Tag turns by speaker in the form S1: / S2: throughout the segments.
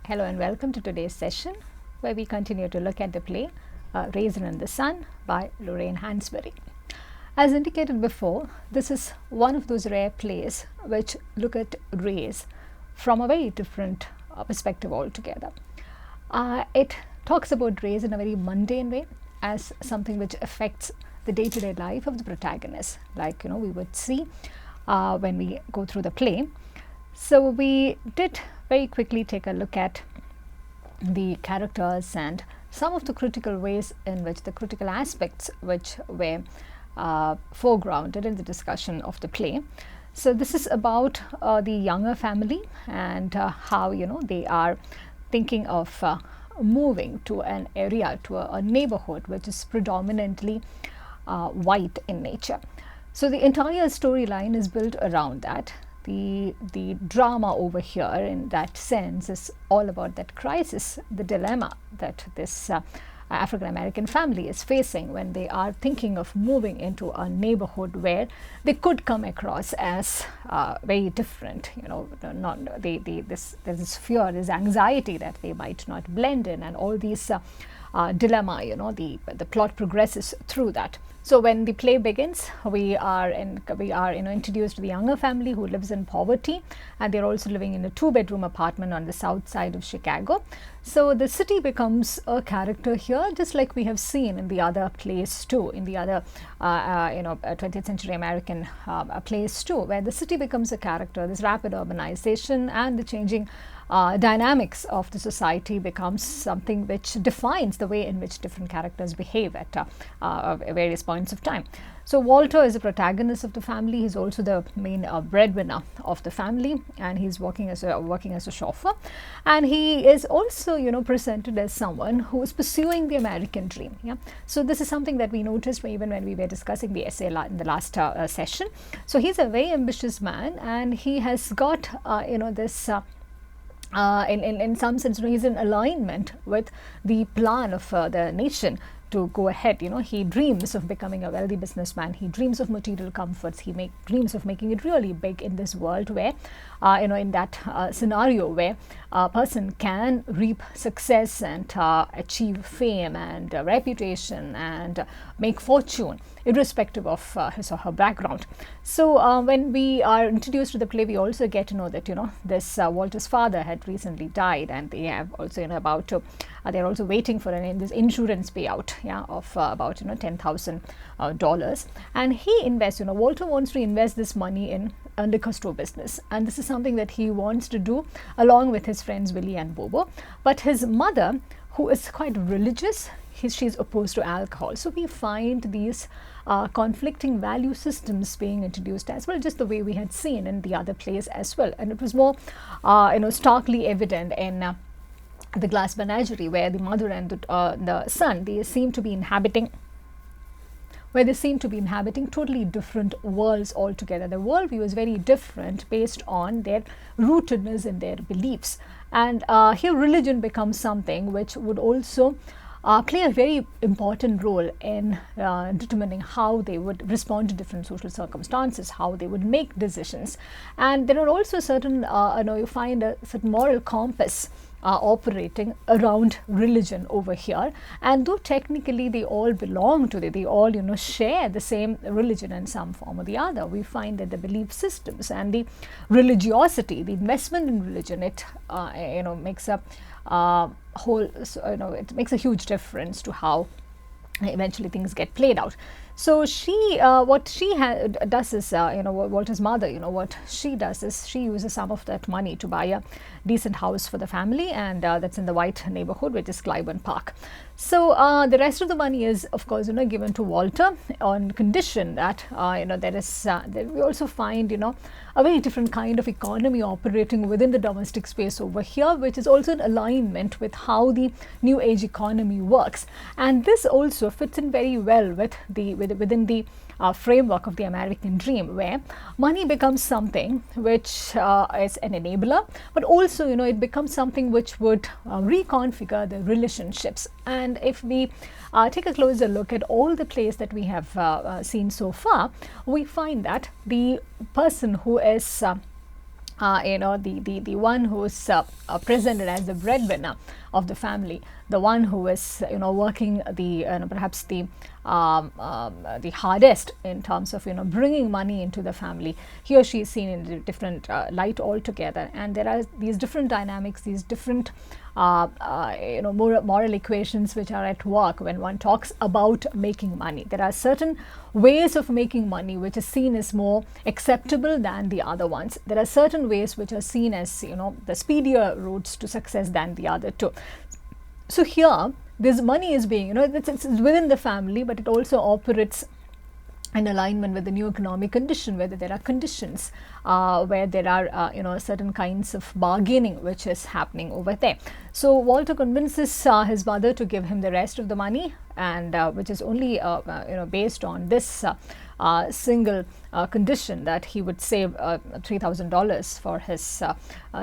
S1: Hello and welcome to today's session where we continue to look at the play Raisin in the Sun by Lorraine Hansberry. As indicated before, this is one of those rare plays which look at race from a very different perspective altogether. It talks about race in a very mundane way as something which affects the day-to-day life of the protagonist, like we would see when we go through the play. So we did very quickly take a look at the characters and some of the critical ways in which the critical aspects which were foregrounded in the discussion of the play. So this is about the younger family and how they are thinking of moving to an area, to a neighborhood which is predominantly white in nature. So the entire storyline is built around that. The drama over here in that sense is all about that crisis, the dilemma that this African American family is facing when they are thinking of moving into a neighborhood where they could come across as very different. There's this fear, this anxiety that they might not blend in, and all these dilemma. The plot progresses through that. So when the play begins, we are introduced to the younger family who lives in poverty, and they're also living in a 2-bedroom apartment on the south side of Chicago. So the city becomes a character here, just like we have seen in the other plays too, in the other 20th century American plays too, where the city becomes a character. This rapid urbanization and the changing dynamics of the society becomes something which defines the way in which different characters behave at various points of time. So Walter is the protagonist of the family. He's also the main breadwinner of the family, and he's working as a chauffeur. And he is also, presented as someone who is pursuing the American dream. Yeah. So this is something that we noticed even when we were discussing the essay in the last session. So he's a very ambitious man, and he has got this. In some sense, he's in alignment with the plan of the nation to go ahead. He dreams of becoming a wealthy businessman. He dreams of material comforts. He dreams of making it really big in this world where, in that scenario where a person can reap success and achieve fame and reputation and make fortune, irrespective of his or her background. So when we are introduced to the play, we also get to know that this Walter's father had recently died, and they have also they're also waiting for this insurance payout, of about $10,000, and he invests. Walter wants to invest this money in a liquor store business, and this is something that he wants to do along with his friends Willie and Bobo. But his mother, who is quite religious, she's opposed to alcohol. So we find these conflicting value systems being introduced as well, just the way we had seen in the other plays as well. And it was more, starkly evident in The Glass Menagerie, where the mother and the son, they seem to be inhabiting totally different worlds altogether. The worldview is very different based on their rootedness in their beliefs. And here religion becomes something which would also play a very important role in determining how they would respond to different social circumstances, how they would make decisions. And there are also certain, you find a certain moral compass operating around religion over here. And though technically they all belong to they all share the same religion in some form or the other, we find that the belief systems and the religiosity, the investment in religion, it makes a it makes a huge difference to how eventually things get played out. So what she does is, Walter's mother, what she does is she uses some of that money to buy a decent house for the family, and that's in the white neighborhood, which is Clybourne Park. So the rest of the money is, of course, given to Walter on condition that, we also find, a very different kind of economy operating within the domestic space over here, which is also in alignment with how the new age economy works. And this also fits in very well with within the framework of the American dream, where money becomes something which is an enabler, but also it becomes something which would reconfigure the relationships. And if we take a closer look at all the plays that we have seen so far, we find that the person who is the one who's presented as the breadwinner of the family, the one who is working perhaps the hardest in terms of bringing money into the family. He or she is seen in a different light altogether, and there are these different dynamics, these different moral equations which are at work when one talks about making money. There are certain ways of making money which is seen as more acceptable than the other ones. There are certain ways which are seen as the speedier routes to success than the other two. So here this money is being it's within the family, but it also operates in alignment with the new economic condition, whether there are conditions where there are certain kinds of bargaining which is happening over there. So Walter convinces his mother to give him the rest of the money, and which is only based on this single condition that he would save $3,000 for his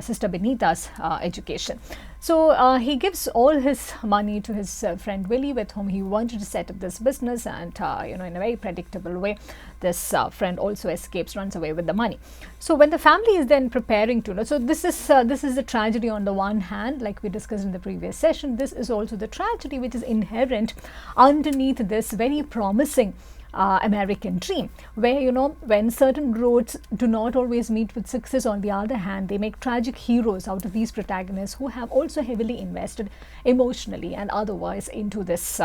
S1: sister Benita's education. So he gives all his money to his friend Willie, with whom he wanted to set up this business, and in a very predictable way, this friend also escapes, runs away with the money. So when the family is then preparing to, so this is the tragedy on the one hand, like we discussed in the previous session. This is also the tragedy which is inherent underneath this very promising American dream, where when certain roads do not always meet with success, on the other hand they make tragic heroes out of these protagonists who have also heavily invested emotionally and otherwise into this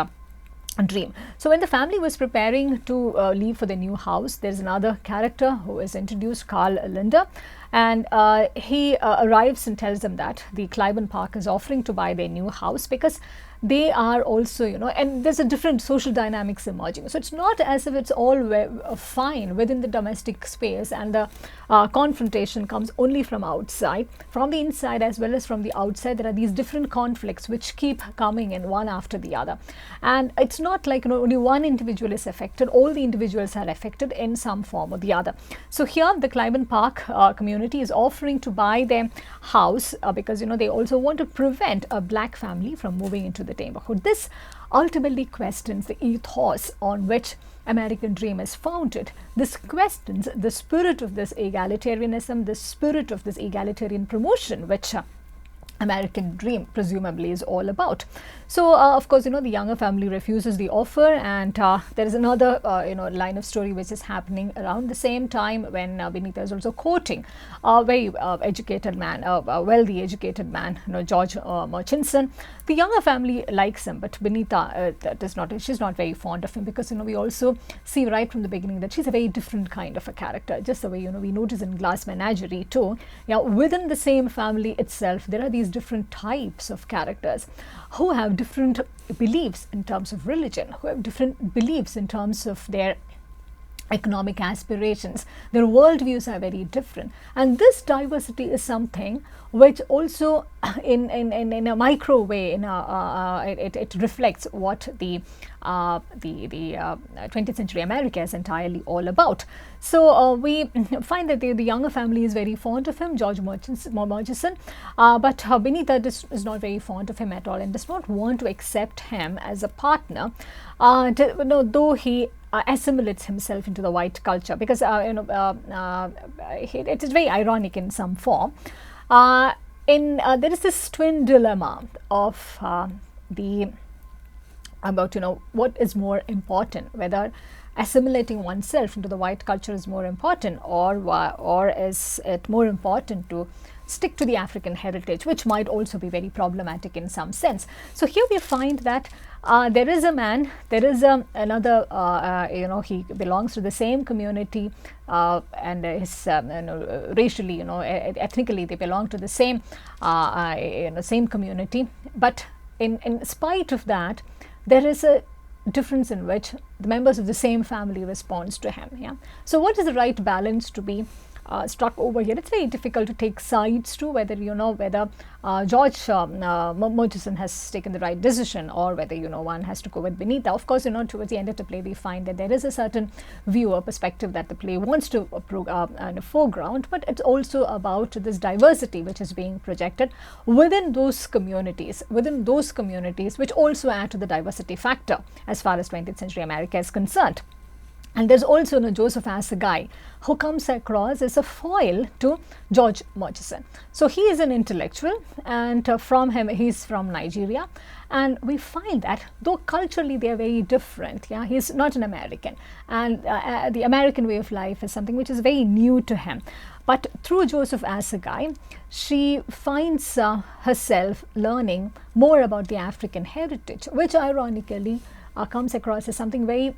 S1: dream. So when the family was preparing to leave for the new house, there's another character who is introduced, Carl Linder, and he arrives and tells them that the Cliburn Park is offering to buy their new house because they are also, and there's a different social dynamics emerging. So it's not as if it's all fine within the domestic space and the confrontation comes only from outside. From the inside as well as from the outside, there are these different conflicts which keep coming in one after the other. And it's not like only one individual is affected, all the individuals are affected in some form or the other. So here the Cliburn Park community is offering to buy their house because they also want to prevent a black family from moving into the neighborhood. This ultimately questions the ethos on which American dream is founded. This questions the spirit of this egalitarianism, the spirit of this egalitarian promotion, which American dream presumably is all about. So of course the younger family refuses the offer, and there is another line of story which is happening around the same time when Benita is also courting a very educated man, a wealthy educated man, George Murchison. The younger family likes him, but Benita she's not very fond of him, because we also see right from the beginning that she's a very different kind of a character, just the way we notice in Glass Menagerie too. Within the same family itself there are these different types of characters who have different beliefs in terms of religion, who have different beliefs in terms of their economic aspirations. Their worldviews are very different, and this diversity is something which also in a micro way it reflects what the 20th century America is entirely all about. So we find that the younger family is very fond of him, George Murchison, but Benita is not very fond of him at all and does not want to accept him as a partner, though he assimilates himself into the white culture, because it is very ironic in some form. There is this twin dilemma of what is more important, whether assimilating oneself into the white culture is more important, or is it more important to stick to the African heritage, which might also be very problematic in some sense. So here we find that there is a man, there is another, he belongs to the same community, and his racially, ethnically they belong to the same same community, but in spite of that there is a difference in which the members of the same family responds to him. So what is the right balance to be struck over here? It's very difficult to take sides to whether George Murchison has taken the right decision, or whether one has to go with Benita. Of course, towards the end of the play we find that there is a certain view or perspective that the play wants to in the foreground, but it's also about this diversity which is being projected within those communities which also add to the diversity factor as far as 20th century America is concerned. And there's also Joseph as a guy who comes across as a foil to George Murchison. So he is an intellectual, and from him, he's from Nigeria. And we find that though culturally they are very different, yeah, he's not an American, and the American way of life is something which is very new to him. But through Joseph as a guy, she finds herself learning more about the African heritage, which ironically comes across as something very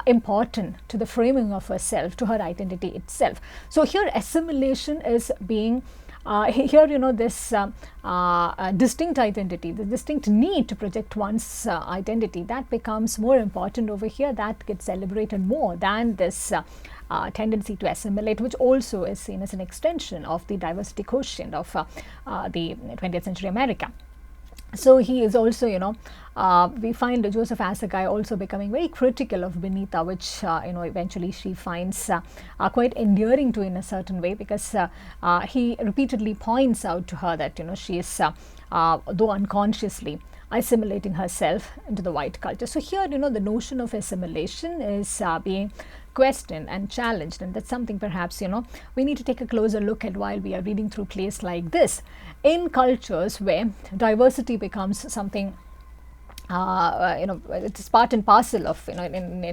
S1: important to the framing of herself, to her identity itself. So here assimilation is being here, this distinct identity, the distinct need to project one's identity, that becomes more important over here. That gets celebrated more than this tendency to assimilate, which also is seen as an extension of the diversity quotient of the 20th century America. So he is also, we find Joseph as a guy also becoming very critical of Benita, which, eventually she finds quite endearing to in a certain way, because he repeatedly points out to her that, she is, though unconsciously, assimilating herself into the white culture. So here, the notion of assimilation is being questioned and challenged, and that's something perhaps we need to take a closer look at while we are reading through plays like this. In cultures where diversity becomes something it's part and parcel of, in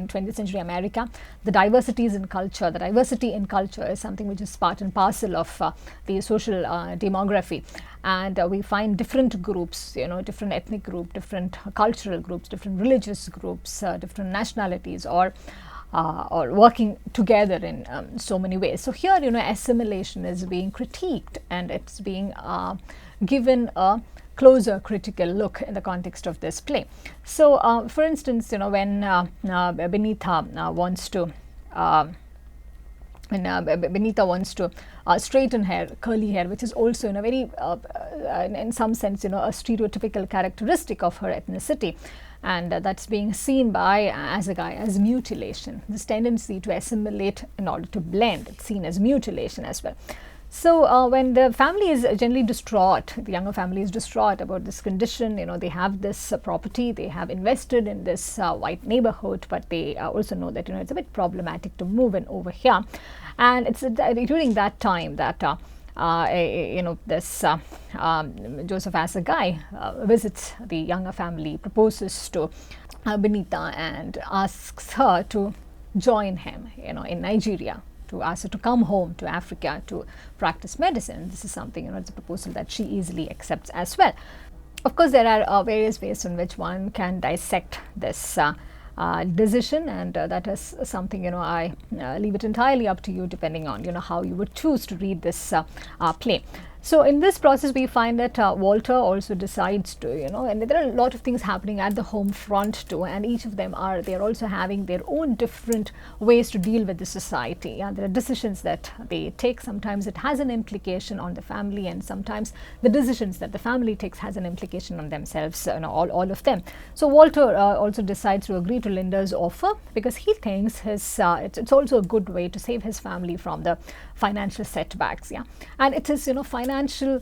S1: 20th century America, the diversity in culture is something which is part and parcel of the social demography. And we find different groups, different ethnic groups, different cultural groups, different religious groups, different nationalities, or working together in so many ways. So here, assimilation is being critiqued, and it's being given a closer critical look in the context of this play. So, for instance, when Benita wants to straighten hair, curly hair, which is also in a very, in some sense, a stereotypical characteristic of her ethnicity. And that's being seen by, as a guy, as mutilation. This tendency to assimilate in order to blend, it's seen as mutilation as well. So when the family is generally distraught, the younger family is distraught about this condition, they have this property, they have invested in this white neighborhood, but they also know that, it's a bit problematic to move in over here. And it's during that time that this Joseph as a guy visits the younger family, proposes to Benita, and asks her to join him, in Nigeria, to ask her to come home to Africa to practice medicine. This is something, it's a proposal that she easily accepts as well. Of course, there are various ways in which one can dissect this decision, and that is something, I leave it entirely up to you, depending on, how you would choose to read this play. So in this process, we find that Walter also decides to, and there are a lot of things happening at the home front too, and each of them they're also having their own different ways to deal with the society. There are decisions that they take. Sometimes it has an implication on the family, and sometimes the decisions that the family takes has an implication on themselves, all of them. So Walter also decides to agree to Linda's offer, because he thinks it's also a good way to save his family from the financial setbacks. And it is, financial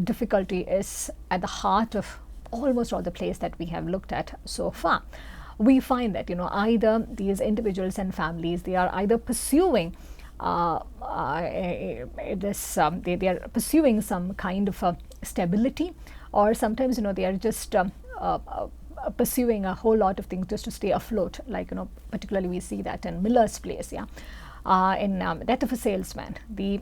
S1: difficulty is at the heart of almost all the plays that we have looked at so far. We find that, either these individuals and families, they are either pursuing they are pursuing some kind of stability, or sometimes, they are just pursuing a whole lot of things just to stay afloat, like, particularly we see that in Miller's plays, in Death of a Salesman. The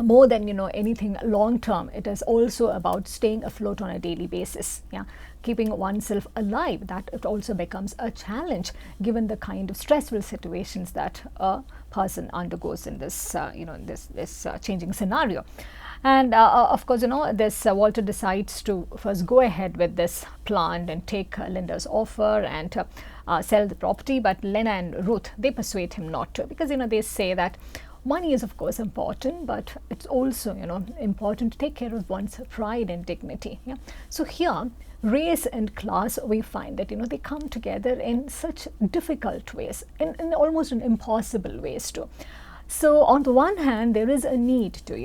S1: more than anything long term, it is also about staying afloat on a daily basis, keeping oneself alive. That it also becomes a challenge given the kind of stressful situations that a person undergoes in this this changing scenario. And of course, this Walter decides to first go ahead with this plan and take Linda's offer and sell the property. But Lena and Ruth, they persuade him not to, because they say that money is of course important, but it's also important to take care of one's pride and dignity. So here, race and class, we find that they come together in such difficult ways, in almost in impossible ways too. So on the one hand, there is a need to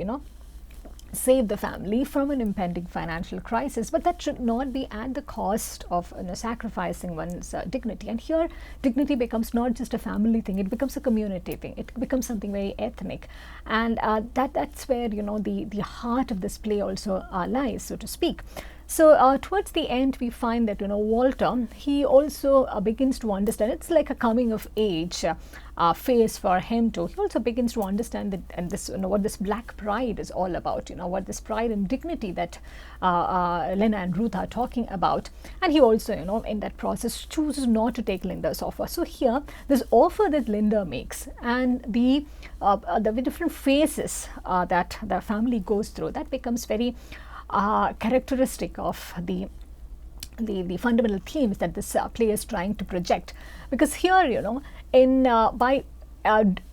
S1: save the family from an impending financial crisis, but that should not be at the cost of sacrificing one's dignity. And here, dignity becomes not just a family thing; it becomes a community thing. It becomes something very ethnic, and that's where the heart of this play also lies, so to speak. So towards the end, we find that Walter, he also begins to understand. It's like a coming of age phase for him too. He also begins to understand that, and this what this black pride is all about. What this pride and dignity that Lena and Ruth are talking about. And he also in that process chooses not to take Linda's offer. So here, this offer that Linda makes and the different phases that the family goes through, that becomes very characteristic of the fundamental themes that this play is trying to project. Because here, by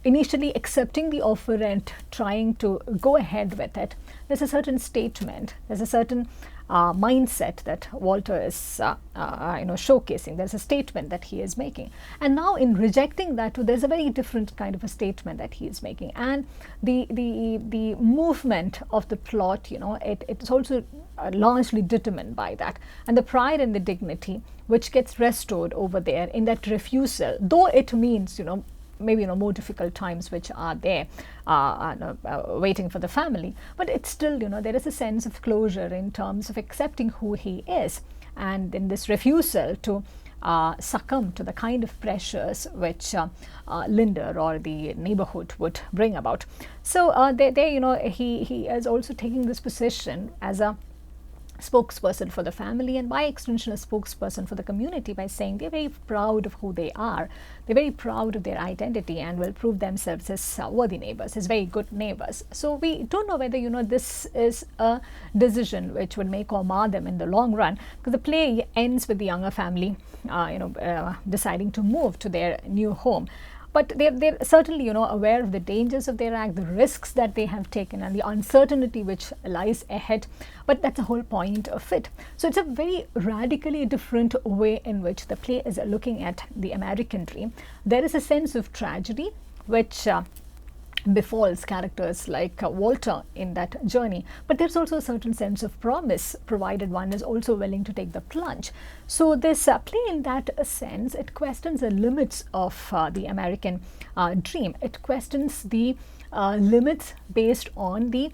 S1: initially accepting the offer and trying to go ahead with it, there's a certain statement, there's a certain mindset that Walter is showcasing. There's a statement that he is making, and now in rejecting that too, there's a very different kind of a statement that he is making. And the movement of the plot, it's also largely determined by that, and the pride and the dignity which gets restored over there in that refusal, though it means maybe more difficult times which are there waiting for the family, but it's still there is a sense of closure in terms of accepting who he is, and in this refusal to succumb to the kind of pressures which Linda or the neighborhood would bring about. So he is also taking this position as a spokesperson for the family, and by extension a spokesperson for the community, by saying they're very proud of who they are, they're very proud of their identity, and will prove themselves as worthy neighbors, as very good neighbors. So we don't know whether this is a decision which would make or mar them in the long run, because the play ends with the younger family deciding to move to their new home. But they're certainly aware of the dangers of their act, the risks that they have taken, and the uncertainty which lies ahead. But that's the whole point of it. So it's a very radically different way in which the play is looking at the American dream. There is a sense of tragedy which befalls characters like Walter in that journey, but there's also a certain sense of promise, provided one is also willing to take the plunge. So this play, in that sense, it questions the limits of the American dream. It questions the limits based on the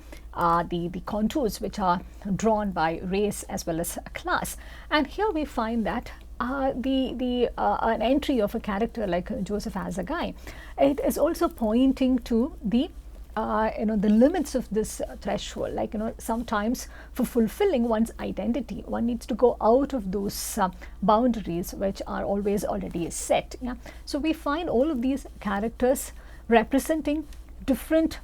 S1: contours which are drawn by race as well as class. And here we find that an entry of a character like Joseph Azagai, it is also pointing to the limits of this threshold. Like sometimes for fulfilling one's identity, one needs to go out of those boundaries which are always already set. Yeah, so we find all of these characters representing different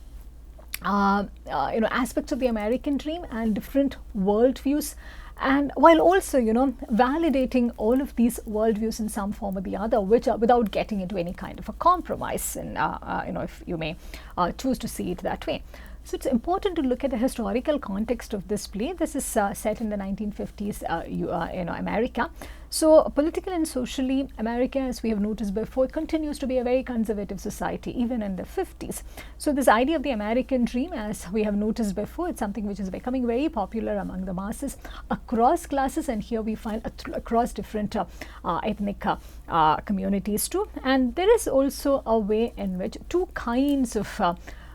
S1: aspects of the American dream and different worldviews, and while also validating all of these worldviews in some form or the other, which are without getting into any kind of a compromise, and if you may choose to see it that way. So it's important to look at the historical context of this play. This is set in the 1950s America. So politically and socially, America, as we have noticed before, continues to be a very conservative society even in the 50s. So this idea of the American dream, as we have noticed before, it's something which is becoming very popular among the masses across classes, and here we find across different ethnic communities too. And there is also a way in which two kinds of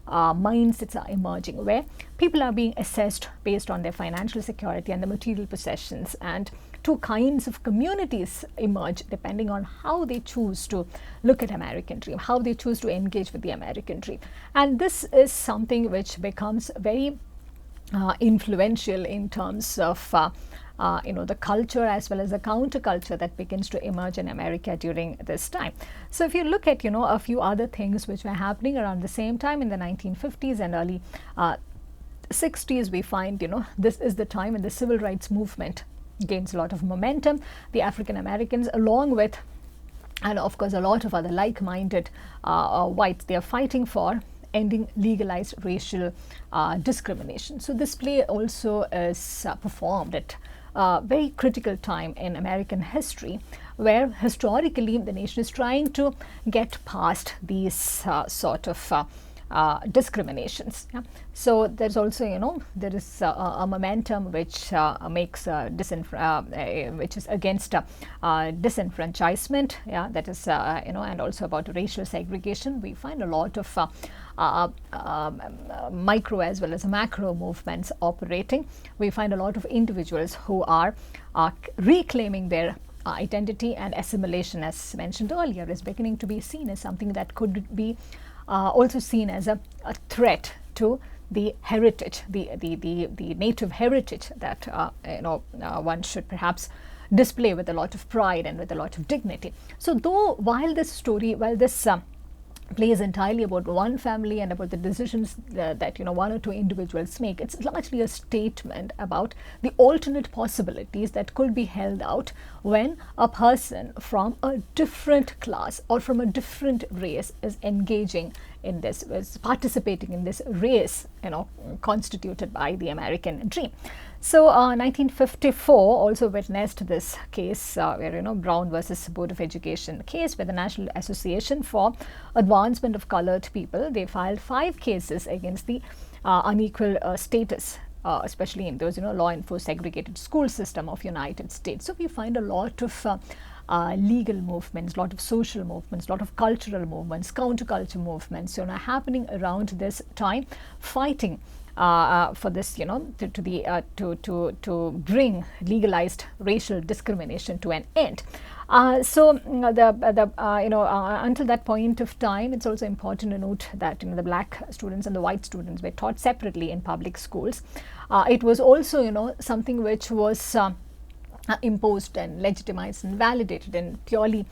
S1: mindsets are emerging, where people are being assessed based on their financial security and the material possessions, and two kinds of communities emerge depending on how they choose to look at American dream, how they choose to engage with the American dream. And this is something which becomes very influential in terms of the culture as well as the counterculture that begins to emerge in America during this time. So if you look at a few other things which were happening around the same time in the 1950s and early 60s, we find this is the time when the civil rights movement gains a lot of momentum. The African Americans, along with, and of course a lot of other like-minded whites, they are fighting for ending legalized racial discrimination. So this play also is performed at very critical time in American history, where historically the nation is trying to get past these sort of discriminations. Yeah? So there's also, there is a momentum which makes which is against disenfranchisement. Yeah, that is, and also about racial segregation. We find a lot of micro as well as macro movements operating. We find a lot of individuals who are reclaiming their identity, and assimilation, as mentioned earlier, is beginning to be seen as something that could be also seen as a threat to the heritage, the native heritage that one should perhaps display with a lot of pride and with a lot of dignity. So while this play is entirely about one family and about the decisions that one or two individuals make, it's largely a statement about the alternate possibilities that could be held out when a person from a different class or from a different race is engaging in this, is participating in this race, constituted by the American dream. So 1954 also witnessed this case where Brown versus Board of Education case, where the National Association for Advancement of Colored People, they filed 5 cases against the unequal status, especially in those law enforced segregated school system of United States. So we find a lot of legal movements, a lot of social movements, a lot of cultural movements, counterculture movements, happening around this time, fighting for this, to bring legalized racial discrimination to an end. Until that point of time, it's also important to note that the black students and the white students were taught separately in public schools. It was also something which was imposed and legitimized and validated in purely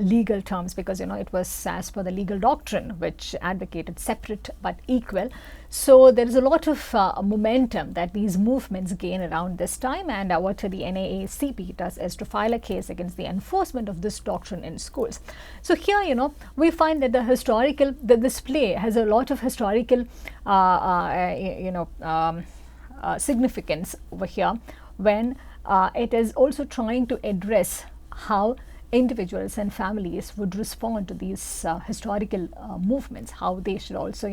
S1: legal terms, because it was as per the legal doctrine which advocated separate but equal. So there is a lot of momentum that these movements gain around this time, and what the NAACP does is to file a case against the enforcement of this doctrine in schools. So here we find that this play has a lot of historical significance over here, when it is also trying to address how individuals and families would respond to these historical movements, how they should also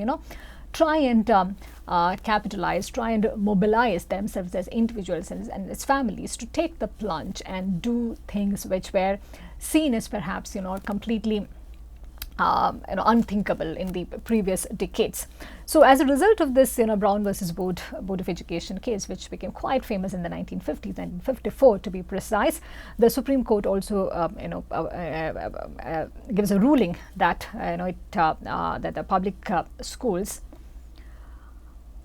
S1: try and capitalize, try and mobilize themselves as individuals and as families to take the plunge and do things which were seen as perhaps completely unthinkable in the previous decades. So as a result of this Brown versus Board of Education case, which became quite famous in the 1950s, 1954 to be precise, the Supreme Court also gives a ruling that that the public schools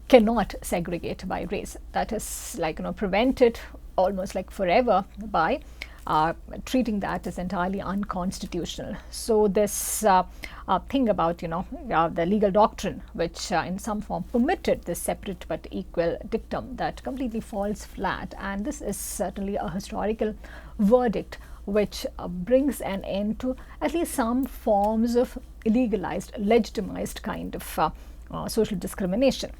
S1: cannot segregate by race. That is prevented almost forever by treating that as entirely unconstitutional. So this thing about the legal doctrine, which in some form permitted this separate but equal dictum, that completely falls flat, and this is certainly a historical verdict which brings an end to at least some forms of legalized, legitimized kind of social discrimination.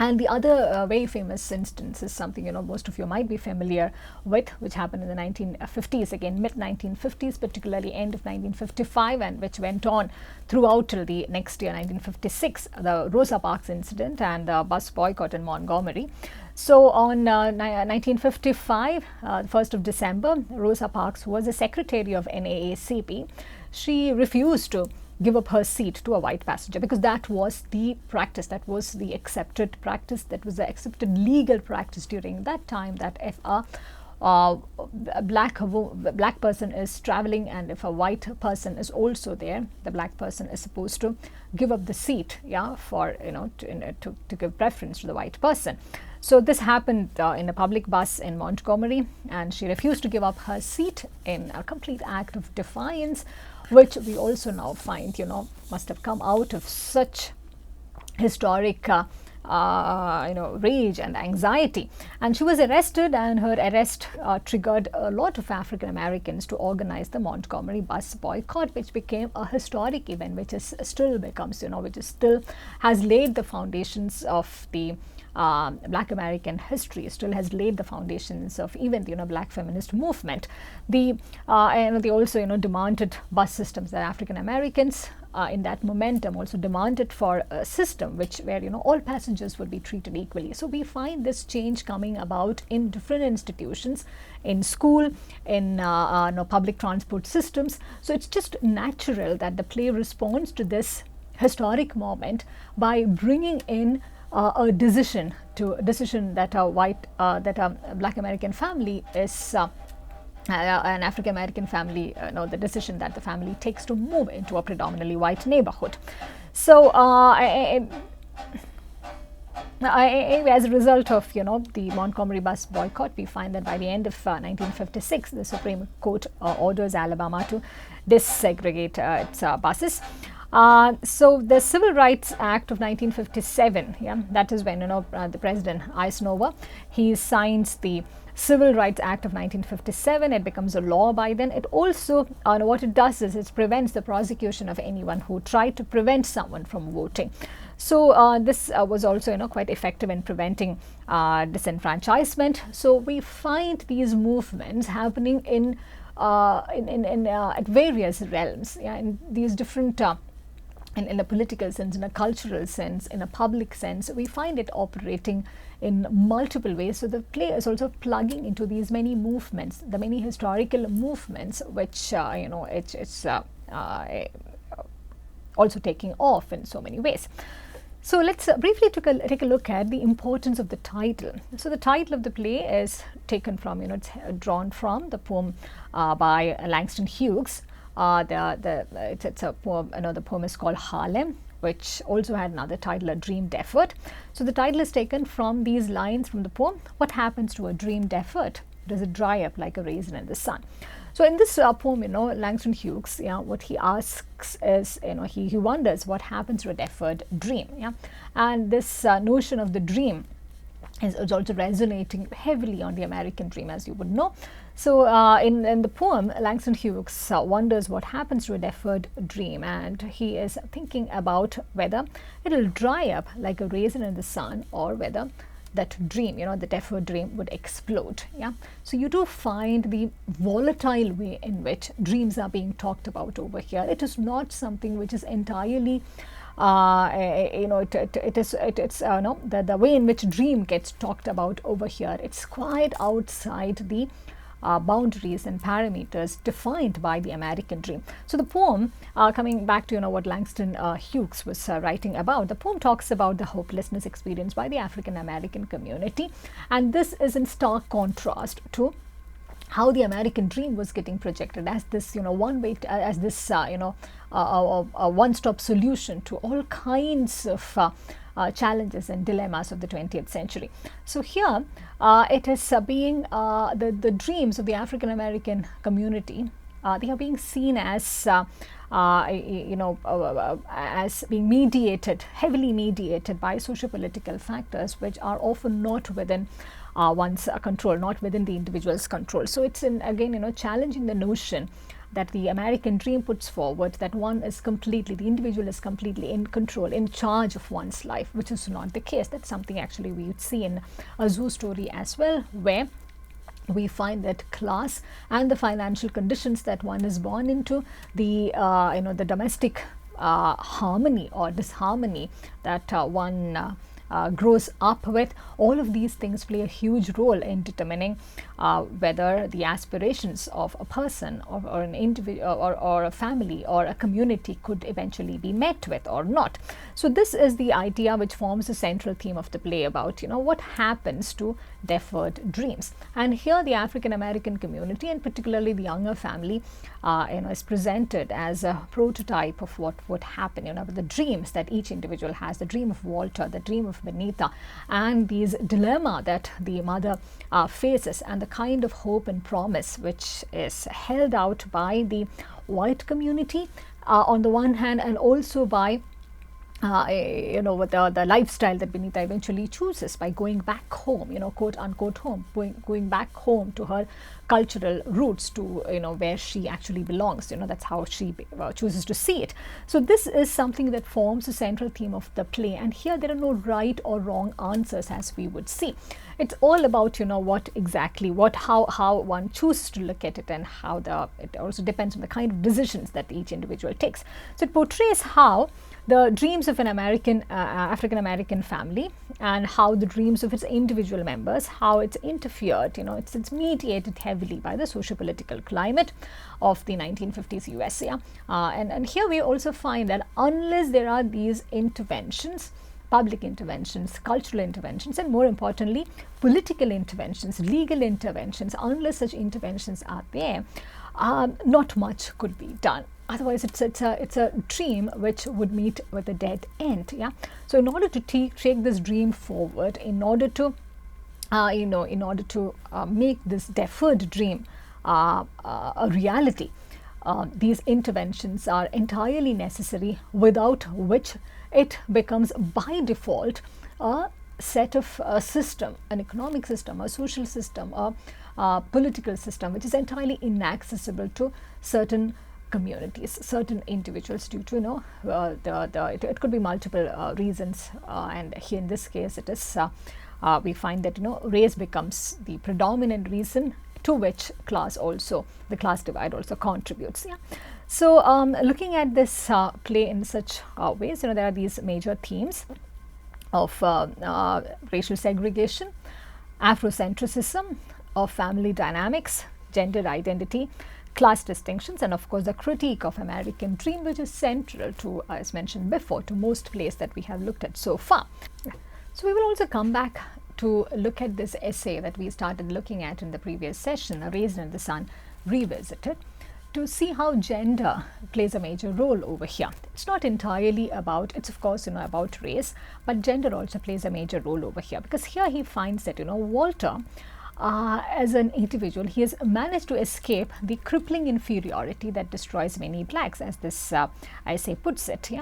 S1: And the other very famous instance is something most of you might be familiar with, which happened in the 1950s, again mid-1950s, particularly end of 1955, and which went on throughout till the next year, 1956, the Rosa Parks incident and the bus boycott in Montgomery. So on 1955, 1st of December, Rosa Parks was the secretary of NAACP. She refused to give up her seat to a white passenger, because that was the practice, that was the accepted practice, that was the accepted legal practice during that time, that if a black person is traveling and if a white person is also there, the black person is supposed to give up the seat, for to give preference to the white person. So this happened in a public bus in Montgomery, and she refused to give up her seat in a complete act of defiance, which we also now find must have come out of such historic rage and anxiety. And she was arrested, and her arrest triggered a lot of African Americans to organize the Montgomery bus boycott, which became a historic event, which is still becomes which is still has laid the foundations of the Black American history, still has laid the foundations of even the Black feminist movement. They also demanded bus systems that African Americans in that momentum also demanded for a system where all passengers would be treated equally. So we find this change coming about in different institutions, in school, in public transport systems. So it's just natural that the play responds to this historic moment by bringing in a decision that a Black American family is an African American family, the decision that the family takes to move into a predominantly white neighborhood. So as a result of the Montgomery bus boycott, we find that by the end of 1956, the Supreme Court orders Alabama to desegregate its buses. So the Civil Rights Act of 1957, that is when the President Eisenhower, he signs the Civil Rights Act of 1957. It becomes a law by then. It also, what it does is it prevents the prosecution of anyone who tried to prevent someone from voting. So this was also quite effective in preventing disenfranchisement. So we find these movements happening in at various realms, in these different in a political sense, in a cultural sense, in a public sense. We find it operating in multiple ways. So the play is also plugging into these many movements, the many historical movements, which it's also taking off in so many ways. So let's briefly take a look at the importance of the title. So the title of the play is taken from, it's drawn from the poem by Langston Hughes. It's a poem. The poem is called Harlem, which also had another title, A Dream Deferred. So the title is taken from these lines from the poem. What happens to a dream deferred? Does it dry up like a raisin in the sun? So in this poem, Langston Hughes, what he asks is, he wonders what happens to a deferred dream. And this notion of the dream is also resonating heavily on the American dream, as you would know. So in the poem, Langston Hughes wonders what happens to a deferred dream, and he is thinking about whether it will dry up like a raisin in the sun, or whether that dream, the deferred dream, would explode. So you do find the volatile way in which dreams are being talked about over here. It is not something which is entirely the way in which dream gets talked about over here. It's quite outside the boundaries and parameters defined by the American dream. So the poem, coming back to what Langston Hughes was writing about, the poem talks about the hopelessness experienced by the African American community, and this is in stark contrast to how the American dream was getting projected as this a one-stop solution to all kinds of challenges and dilemmas of the 20th century. So here it is being the dreams of the African American community, they are being seen as as being heavily mediated by socio-political factors which are often not within one's control, not within the individual's control. So it's again challenging the notion that the American dream puts forward, that the individual is completely in control, in charge of one's life, which is not the case. That's something actually we would see in a Zoo Story as well, where we find that class and the financial conditions that one is born into, the the domestic harmony or disharmony that one grows up with, all of these things play a huge role in determining whether the aspirations of a person or an individual or a family or a community could eventually be met with or not. So this is the idea which forms the central theme of the play about what happens to deferred dreams. And here the African American community, and particularly the younger family, is presented as a prototype of what would happen, with the dreams that each individual has, the dream of Walter, the dream of Benita, and these dilemma that the mother faces, and the kind of hope and promise which is held out by the white community on the one hand, and also by with the lifestyle that Benita eventually chooses by going back home, quote unquote home, going back home to her cultural roots, to where she actually belongs. That's how she chooses to see it. So this is something that forms a central theme of the play, and here there are no right or wrong answers, as we would see. It's all about how one chooses to look at it, and it also depends on the kind of decisions that each individual takes. So it portrays how the dreams of an African American family, and how the dreams of its individual members, how it's interfered, it's mediated heavily by the socio-political climate of the 1950s US. And here we also find that unless there are these interventions, public interventions, cultural interventions, and more importantly, political interventions, legal interventions, unless such interventions are there, not much could be done. Otherwise, it's a dream which would meet with a dead end. So in order to take this dream forward, in order to make this deferred dream a reality, these interventions are entirely necessary, without which it becomes by default a set of system, an economic system, a social system, a political system, which is entirely inaccessible to certain communities, certain individuals, due to it could be multiple reasons, and here in this case it is we find that race becomes the predominant reason, to which the class divide also contributes. So looking at this play in such ways, there are these major themes of racial segregation, Afrocentricism, of family dynamics, gender identity, class distinctions, and of course the critique of American dream, which is central to, as mentioned before, to most plays that we have looked at so far. So we will also come back to look at this essay that we started looking at in the previous session, A Raisin in the Sun Revisited, to see how gender plays a major role over here. It's not entirely about, it's of course about race, but gender also plays a major role over here, because here he finds that Walter, as an individual, he has managed to escape the crippling inferiority that destroys many blacks, as this essay puts it.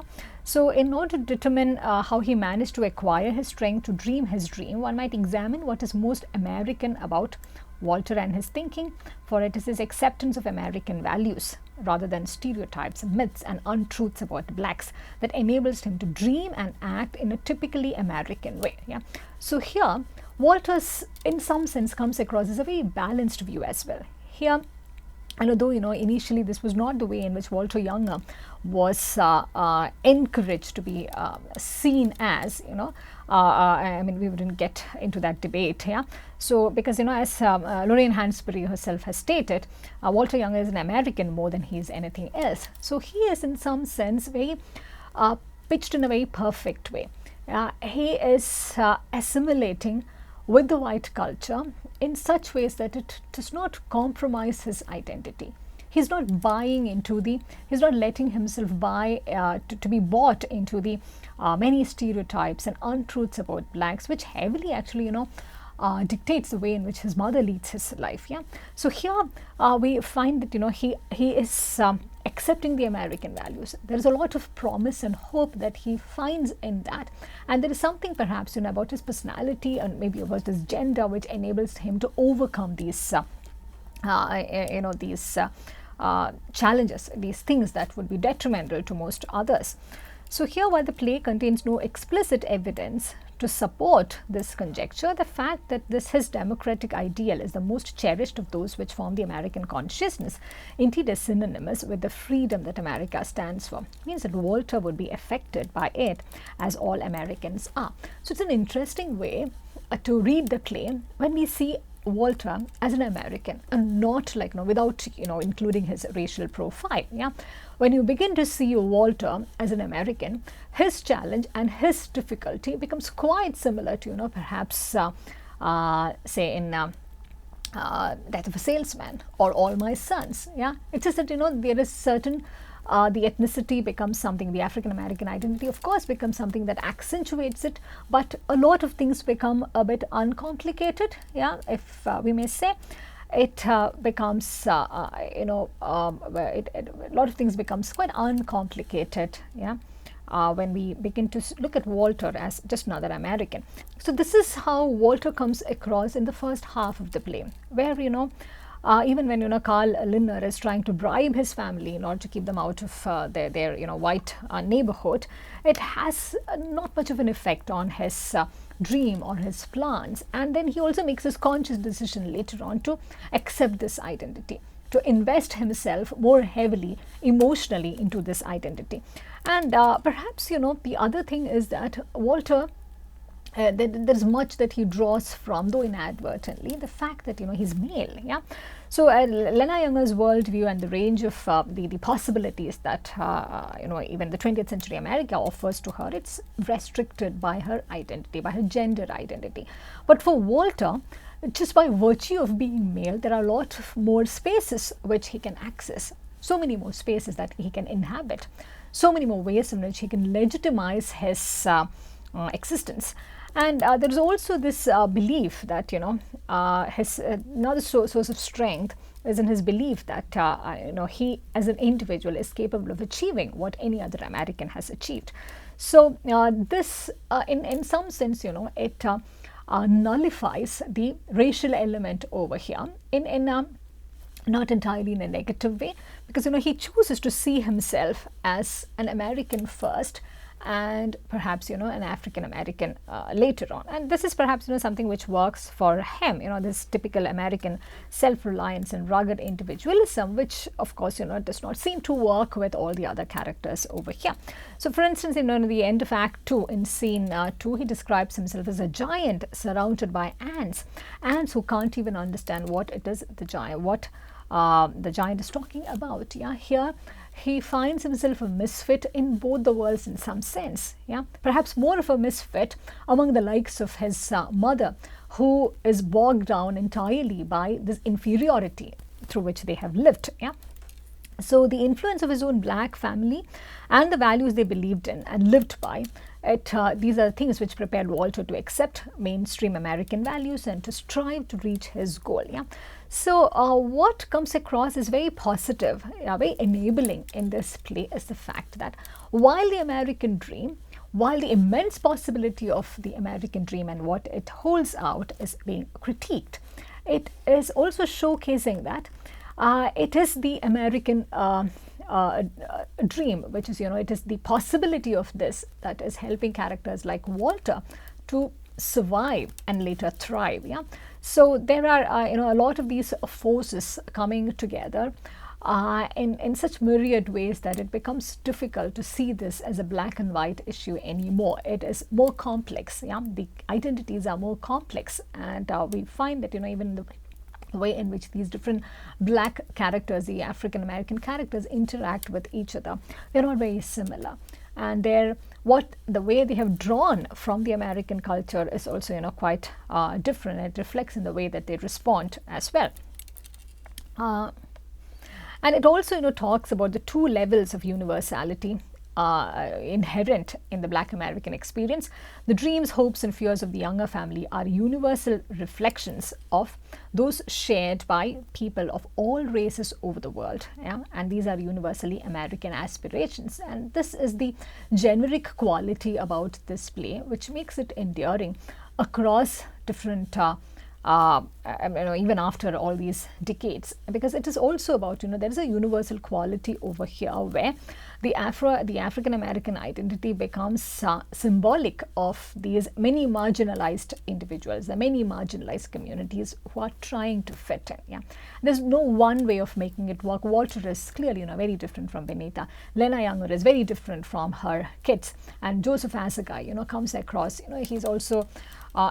S1: So in order to determine how he managed to acquire his strength to dream his dream, one might examine what is most American about Walter and his thinking, for it is his acceptance of American values rather than stereotypes, myths, and untruths about blacks that enables him to dream and act in a typically American way. So here Walter's, in some sense, comes across as a very balanced view as well. Here, and although initially this was not the way in which Walter Younger was encouraged to be seen as, I mean, we wouldn't get into that debate. So because as Lorraine Hansberry herself has stated, Walter Younger is an American more than he is anything else. So he is in some sense very pitched in a very perfect way. He is assimilating with the white culture in such ways that it does not compromise his identity. He's not buying into he's not letting himself to be bought into the many stereotypes and untruths about blacks, which heavily actually, dictates the way in which his mother leads his life. So here we find that, he is accepting the American values. There is a lot of promise and hope that he finds in that, and there is something perhaps about his personality and maybe about his gender which enables him to overcome these challenges, these things that would be detrimental to most others. So here, while the play contains no explicit evidence to support this conjecture, the fact that his democratic ideal is the most cherished of those which form the American consciousness, indeed is synonymous with the freedom that America stands for, means that Walter would be affected by it as all Americans are. So it's an interesting way to read the play when we see Walter as an American and not like without including his racial profile. When you begin to see Walter as an American, his challenge and his difficulty becomes quite similar to perhaps say in Death of a Salesman or All My Sons. It's just that there is certain the ethnicity becomes something, the African American identity of course becomes something that accentuates it, but a lot of things become a bit uncomplicated, if we may say. It becomes a lot of things becomes quite uncomplicated, when we begin to look at Walter as just another American. So this is how Walter comes across in the first half of the play, where even when Carl Linner is trying to bribe his family in order to keep them out of their white neighborhood, it has not much of an effect on his dream or his plans. And then he also makes his conscious decision later on to accept this identity, to invest himself more heavily emotionally into this identity. And perhaps the other thing is that Walter, there's much that he draws from, though inadvertently, the fact that he's male. Yeah, so Lena Younger's worldview and the range of the possibilities that even the 20th century America offers to her, it's restricted by her identity, by her gender identity. But for Walter, just by virtue of being male, there are a lot of more spaces which he can access, so many more spaces that he can inhabit, so many more ways in which he can legitimize his existence. And there is also this belief that his another source of strength is in his belief that he as an individual is capable of achieving what any other American has achieved. So this in some sense it nullifies the racial element over here in not entirely in a negative way, because he chooses to see himself as an American first, and perhaps an African American later on. And this is perhaps something which works for him, this typical American self-reliance and rugged individualism, which of course does not seem to work with all the other characters over here. So for instance, in the end of Act 2, in scene 2, he describes himself as a giant surrounded by ants who can't even understand what it is the giant is talking about. Yeah, here he finds himself a misfit in both the worlds in some sense. Yeah, perhaps more of a misfit among the likes of his mother, who is bogged down entirely by this inferiority through which they have lived. Yeah. So the influence of his own black family and the values they believed in and lived by, these are things which prepared Walter to accept mainstream American values and to strive to reach his goal. Yeah. So what comes across is very positive, very enabling in this play is the fact that while the American dream, while the immense possibility of the American dream and what it holds out is being critiqued, it is also showcasing that it is the American dream, which is, it is the possibility of this that is helping characters like Walter to survive and later thrive. Yeah. So there are a lot of these forces coming together in such myriad ways that it becomes difficult to see this as a black and white issue anymore. It is more complex. Yeah, the identities are more complex, and we find that even the way in which these different black characters, the African American characters, interact with each other, they're not very similar. And the way they have drawn from the American culture is also quite different. It reflects in the way that they respond as well. And it also talks about the two levels of universality inherent in the Black American experience. The dreams, hopes and fears of the Younger family are universal reflections of those shared by people of all races over the world. Yeah? And these are universally American aspirations. And this is the generic quality about this play, which makes it enduring across different even after all these decades, because it is also about there is a universal quality over here where the African American identity becomes symbolic of these many marginalized individuals, the many marginalized communities who are trying to fit in. Yeah, there's no one way of making it work. Walter is clearly very different from Benita. Lena Younger is very different from her kids, and Joseph Asagai comes across he's also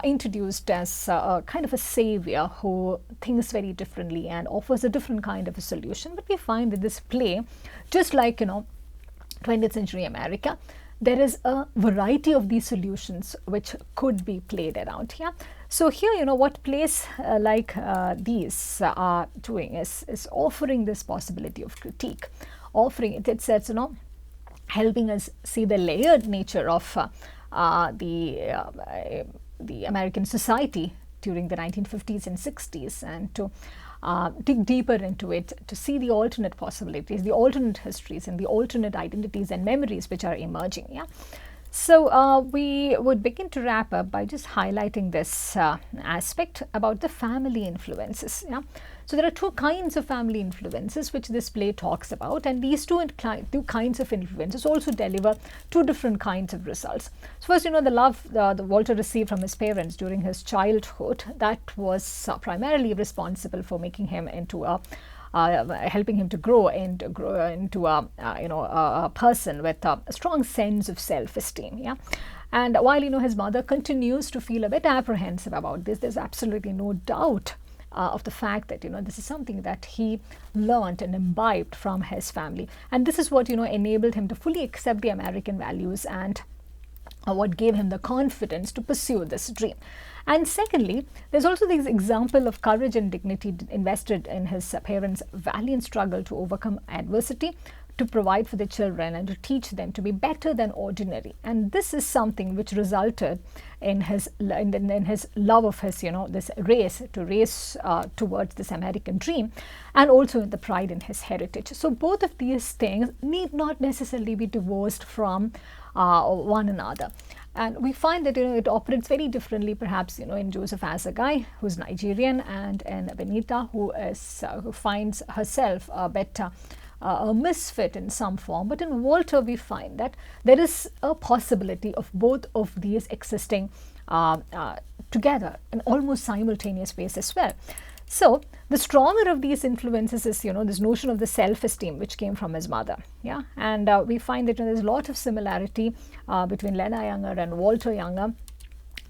S1: introduced as a kind of a savior who thinks very differently and offers a different kind of a solution. But we find that this play, just like 20th century America, there is a variety of these solutions which could be played around here. So here, what plays like these are doing is offering this possibility of critique, offering it says helping us see the layered nature of the American society during the 1950s and 60s, and to dig deeper into it to see the alternate possibilities, the alternate histories, and the alternate identities and memories which are emerging. Yeah. So we would begin to wrap up by just highlighting this aspect about the family influences. Yeah? So there are two kinds of family influences which this play talks about, and these two kinds of influences also deliver two different kinds of results. So first, the love the Walter received from his parents during his childhood, that was primarily responsible for making him into a helping him to grow into a person with a strong sense of self-esteem. Yeah, and while his mother continues to feel a bit apprehensive about this, there's absolutely no doubt of the fact that this is something that he learned and imbibed from his family, and this is what enabled him to fully accept the American values and what gave him the confidence to pursue this dream. And secondly, there's also this example of courage and dignity invested in his parents' valiant struggle to overcome adversity, to provide for their children, and to teach them to be better than ordinary. And this is something which resulted in his love of his this race towards this American dream, and also in the pride in his heritage. So both of these things need not necessarily be divorced from one another. And we find that it operates very differently, perhaps in Joseph Azagai, who's Nigerian, and in Benita, who finds herself a bit a misfit in some form. But in Walter, we find that there is a possibility of both of these existing together in almost simultaneous ways as well. So the stronger of these influences is this notion of the self-esteem which came from his mother. Yeah, and we find that there's a lot of similarity between Lena Younger and Walter Younger.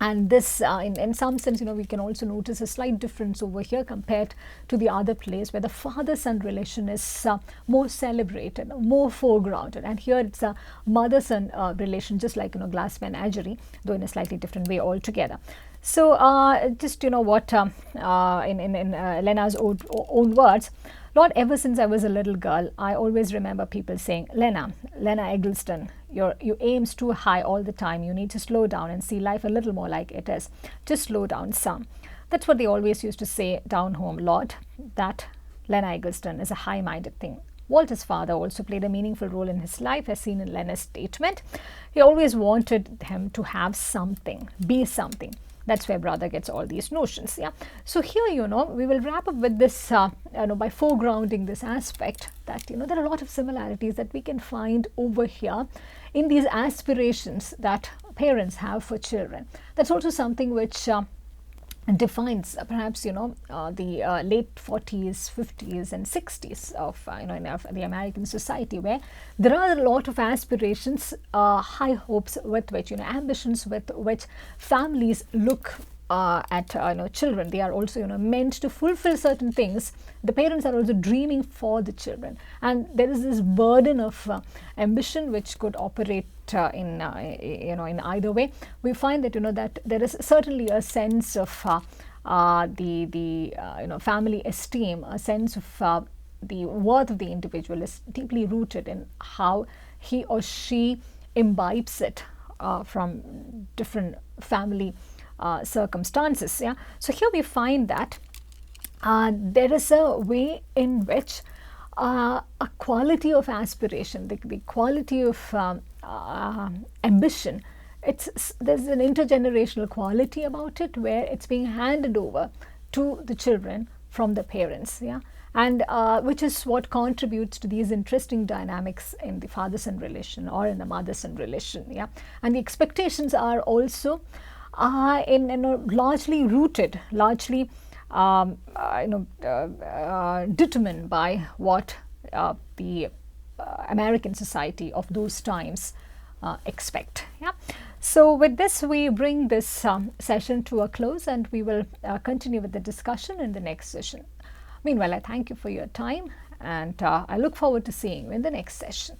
S1: And this, in some sense, we can also notice a slight difference over here compared to the other plays where the father-son relation is more celebrated, more foregrounded. And here it's a mother-son relation, just like Glass Menagerie, though in a slightly different way altogether. So just what in Lena's own words, Lord, ever since I was a little girl, I always remember people saying, Lena Eggleston, you aims too high all the time. You need to slow down and see life a little more like it is. Just slow down some. That's what they always used to say down home, Lord, that Lena Eggleston is a high-minded thing. Walter's father also played a meaningful role in his life, as seen in Lena's statement. He always wanted him to have something, be something. That's where brother gets all these notions. Yeah. So here, we will wrap up with this, by foregrounding this aspect that, there are a lot of similarities that we can find over here in these aspirations that parents have for children. That's also something which defines perhaps the late 40s, 50s and 60s of in the American society, where there are a lot of aspirations, high hopes with which ambitions with which families look at children. They are also meant to fulfill certain things. The parents are also dreaming for the children, and there is this burden of ambition which could operate in either way. We find that that there is certainly a sense of the family esteem, a sense of the worth of the individual is deeply rooted in how he or she imbibes it from different family circumstances. Yeah. So here we find that there is a way in which a quality of aspiration, the quality of ambition, there's an intergenerational quality about it where it's being handed over to the children from the parents. Yeah. And which is what contributes to these interesting dynamics in the father-son relation or in the mother-son relation. Yeah. And the expectations are also largely rooted, largely determined by what the American society of those times expect. Yeah. So with this, we bring this session to a close, and we will continue with the discussion in the next session. Meanwhile, I thank you for your time, and I look forward to seeing you in the next session.